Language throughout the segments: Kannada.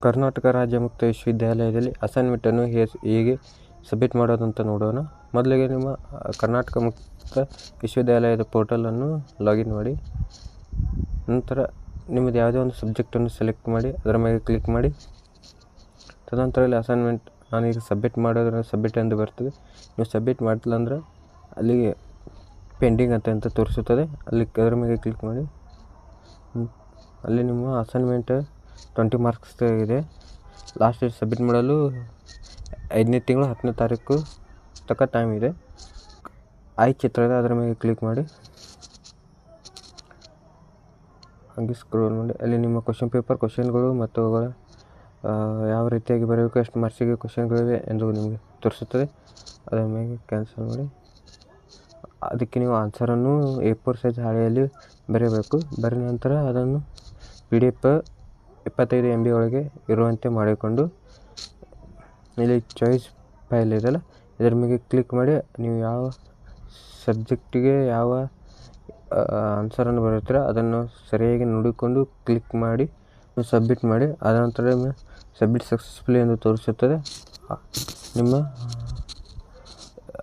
ಕರ್ನಾಟಕ ರಾಜ್ಯ ಮುಕ್ತ ವಿಶ್ವವಿದ್ಯಾಲಯದಲ್ಲಿ ಅಸೈನ್ಮೆಂಟನ್ನು ಹೇಗೆ ಸಬ್ಮಿಟ್ ಮಾಡೋದು ಅಂತ ನೋಡೋಣ. ಮೊದಲಿಗೆ ನಿಮ್ಮ ಕರ್ನಾಟಕ ಮುಕ್ತ ವಿಶ್ವವಿದ್ಯಾಲಯದ ಪೋರ್ಟಲನ್ನು ಲಾಗಿನ್ ಮಾಡಿ. ನಂತರ ನಿಮ್ಮದು ಯಾವುದೇ ಒಂದು ಸಬ್ಜೆಕ್ಟನ್ನು ಸೆಲೆಕ್ಟ್ ಮಾಡಿ ಅದರ ಮೇಲೆ ಕ್ಲಿಕ್ ಮಾಡಿ. ತದನಂತರ ಇಲ್ಲಿ ಅಸೈನ್ಮೆಂಟ್ ನಾನೀಗ ಸಬ್ಮಿಟ್ ಮಾಡೋದ್ರ ಸಬ್ಮಿಟ್ ಎಂದು ಬರ್ತದೆ. ನೀವು ಸಬ್ಮಿಟ್ ಮಾಡಿಲ್ಲ ಅಂದ್ರೆ ಅಲ್ಲಿಗೆ ಪೆಂಡಿಂಗ್ ಅಂತ ತೋರಿಸುತ್ತದೆ. ಅಲ್ಲಿ ಅದರ ಮೇಲೆ ಕ್ಲಿಕ್ ಮಾಡಿ. ಅಲ್ಲಿ ನಿಮ್ಮ ಅಸೈನ್ಮೆಂಟ್ 20 ಮಾರ್ಕ್ಸ್ ಇದೆ. ಲಾಸ್ಟ್ ಡೇಟ್ ಸಬ್ಮಿಟ್ ಮಾಡಲು 5ನೇ ತಿಂಗಳು 10ನೇ ತಾರೀಕು ತನಕ ಟೈಮ್ ಇದೆ. ಚಿತ್ರ ಇದೆ, ಅದರ ಮೇಲೆ ಕ್ಲಿಕ್ ಮಾಡಿ. ಹಾಗೆ ಸ್ಕ್ರೋಲ್ ಮಾಡಿ ಅಲ್ಲಿ ನಿಮ್ಮ ಕ್ವಶನ್ಗಳು ಮತ್ತು ಅವುಗಳ ಯಾವ ರೀತಿಯಾಗಿ ಬರಬೇಕು, ಎಷ್ಟು ಮಾರ್ಕ್ಸಿಗೆ ಕ್ವಶನ್ಗಳಿವೆ ಎಂದು ನಿಮಗೆ ತೋರಿಸುತ್ತದೆ. ಅದರ ಮೇಲೆ ಕ್ಯಾನ್ಸಲ್ ಮಾಡಿ. ಅದಕ್ಕೆ ನೀವು ಆನ್ಸರನ್ನು A4 ಸೈಜ್ ಹಾಳೆಯಲ್ಲಿ ಬರೆಯಬೇಕು. ಬರೆದ ನಂತರ ಅದನ್ನು PDF 25 MB ಒಳಗೆ ಇರುವಂತೆ ಮಾಡಿಕೊಂಡು ಇಲ್ಲಿ ಚಾಯ್ಸ್ ಫೈಲ್ ಇದೆಯಲ್ಲ ಇದರ ಮೇಲೆ ಕ್ಲಿಕ್ ಮಾಡಿ. ನೀವು ಯಾವ ಸಬ್ಜೆಕ್ಟಿಗೆ ಯಾವ ಆನ್ಸರನ್ನು ಬರುತ್ತೀರ ಅದನ್ನು ಸರಿಯಾಗಿ ನೋಡಿಕೊಂಡು ಕ್ಲಿಕ್ ಮಾಡಿ ಸಬ್ಮಿಟ್ ಮಾಡಿ. ಆದ ನಂತರ ಸಬ್ಮಿಟ್ ಸಕ್ಸಸ್ಫುಲಿ ಎಂದು ತೋರಿಸುತ್ತದೆ. ನಿಮ್ಮ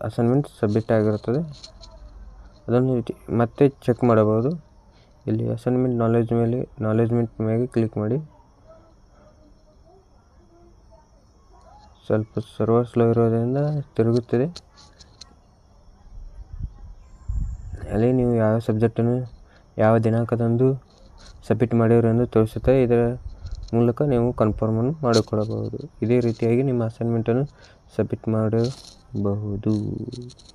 ಅಸೈನ್ಮೆಂಟ್ ಸಬ್ಮಿಟ್ ಆಗಿರುತ್ತದೆ. ಅದನ್ನು ಮತ್ತೆ ಚೆಕ್ ಮಾಡಬಹುದು. ಇಲ್ಲಿ ಅಸೈನ್ಮೆಂಟ್ ನಾಲೆಜ್ಮೆಂಟ್ ಮೇಲೆ ಕ್ಲಿಕ್ ಮಾಡಿ. ಸ್ವಲ್ಪ ಸರ್ವರ್ ಸ್ಲೋ ಇರೋದರಿಂದ ತಿರುಗುತ್ತದೆ. ಅಲ್ಲಿ ನೀವು ಯಾವ ಸಬ್ಜೆಕ್ಟನ್ನು ಯಾವ ದಿನಾಂಕದಂದು ಸಬ್ಮಿಟ್ ಮಾಡಿರೋ ಎಂದು ತೋರಿಸುತ್ತದೆ. ಇದರ ಮೂಲಕ ನೀವು ಕನ್ಫರ್ಮನ್ನು ಮಾಡಿಕೊಳ್ಳಬಹುದು. ಇದೇ ರೀತಿಯಾಗಿ ನಿಮ್ಮ ಅಸೈನ್ಮೆಂಟನ್ನು ಸಬ್ಮಿಟ್ ಮಾಡಬಹುದು.